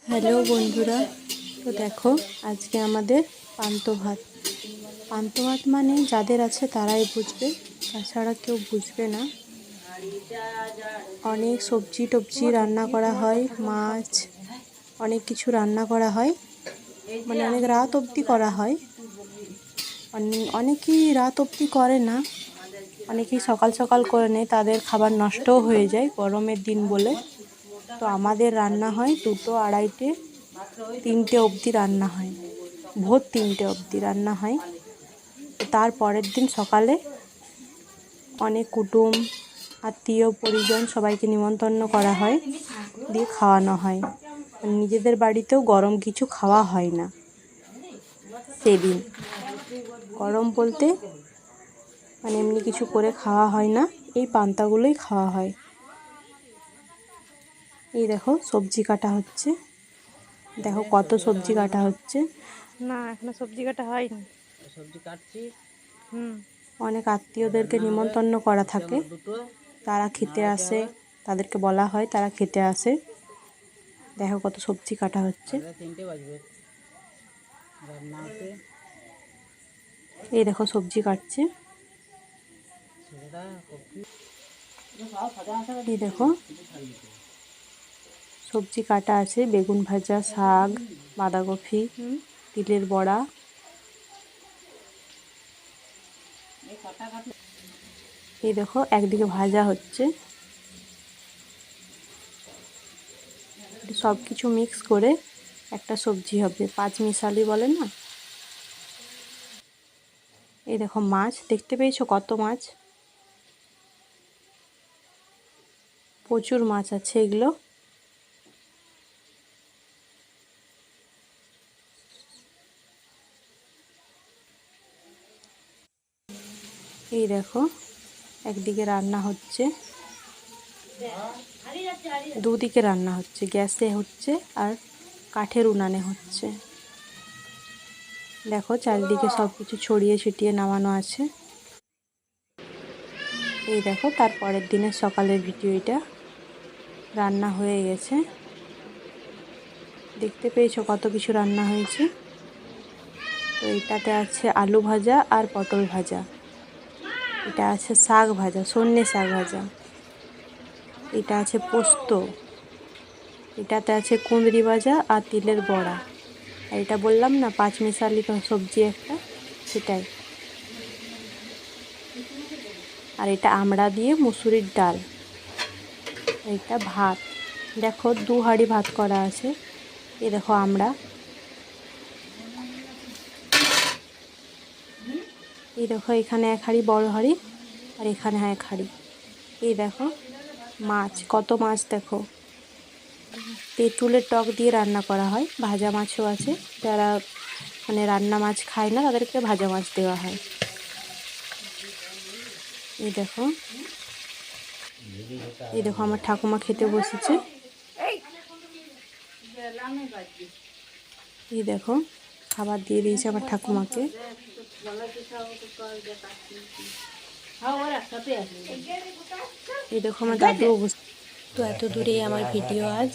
Hello বন্ধুরা, তো দেখো আজকে আমাদের পান্তা ভাত। পান্তা ভাত মানে যাদের আছে তারাই বুঝবে, তাছাড়া কেউ বুঝবে না। অনেক সবজি টবজি রান্না করা হয়, মাছ, অনেক কিছু রান্না করা হয়, মানে অনেক রাত অবধি করা হয়। অনেকেই রাত অবধি করে না, অনেকেই সকাল সকাল করে নেয়, তাদের খাবার নষ্টও হয়ে যায় গরমের দিন বলে। তো আমাদের রান্না হয় 2টো 2:30টে 3টে অবধি রান্না হয়, ভোর 3টে অবধি রান্না হয়। তার পরের দিন সকালে অনেক কুটুম আত্মীয় পরিজন সবাইকে নিমন্ত্রণ করা হয়, দিয়ে খাওয়ানো হয়। নিজেদের বাড়িতেও গরম কিছু খাওয়া হয় না সেদিন। গরম বলতে মানে এমনি কিছু করে খাওয়া হয় না, এই পান্তাগুলোই খাওয়া হয়। এই দেখো সবজি কাটা হচ্ছে, দেখো কত সবজি কাটা হচ্ছে। না, এখনো সবজি কাটা হয়নি। সবজি কাটছি। অনেক আত্মীয়দেরকে নিমন্ত্রণ করা থাকে, তারা খেতে আসে, তাদেরকে বলা হয়, তারা খেতে আসে। দেখো কত সবজি কাটা হচ্ছে। 3টে বাজবে রান্না হতে। এই দেখো সবজি কাটছে, এই দেখো সবজি কাটা আছে, বেগুন ভাজা, শাক, বাঁধাকপি, তিলের বড়া। এই দেখো একদিকে ভাজা হচ্ছে, সব কিছু মিক্স করে একটা সবজি হবে, পাঁচমিশালি বলে না। এই দেখো মাছ, দেখতে পেয়েছো কত মাছ, প্রচুর মাছ আছে এগুলো। এই দেখো একদিকে রান্না হচ্ছে, দুদিকে রান্না হচ্ছে, গ্যাসে হচ্ছে আর কাঠের উনানে হচ্ছে। দেখো চারিদিকে সব কিছু ছড়িয়ে ছিটিয়ে নামানো আছে। এই দেখো তার পরের দিনের সকালের ভিডিও, এটা রান্না হয়ে গেছে। দেখতে পেয়েছো কত কিছু রান্না হয়েছে। তো এটাতে আছে আলু ভাজা আর পটল ভাজা, এটা আছে শাক ভাজা, সর্ষে শাক ভাজা, এটা আছে পোস্ত, এটাতে আছে কুঁদরি ভাজা আর তিলের বড়া, আর এটা বললাম না পাঁচমিশালি সবজি একটা, সেটাই। আর এটা আমড়া দিয়ে মুসুরির ডাল, এটা ভাত। দেখো 2 হাঁড়ি ভাত করা আছে। এই দেখো আমড়া, এই দেখো এখানে 1 হাঁড়ি বড় হাঁড়ি, আর এখানে 1 হাঁড়ি। এই দেখো মাছ, কত মাছ দেখো। তেঁতুলের টক দিয়ে রান্না করা হয়, ভাজা মাছও আছে, যারা মানে রান্না মাছ খায় না তাদেরকে ভাজা মাছ দেওয়া হয়। এই দেখো, এই দেখো আমার ঠাকুমা খেতে বসেছে। এই দেখো খাবার দিয়ে দিয়েছে আমার ঠাকুমাকে। এই দেখো আমার দাদুও বসে। তো এত দূরেই আমার ভিডিও আজ।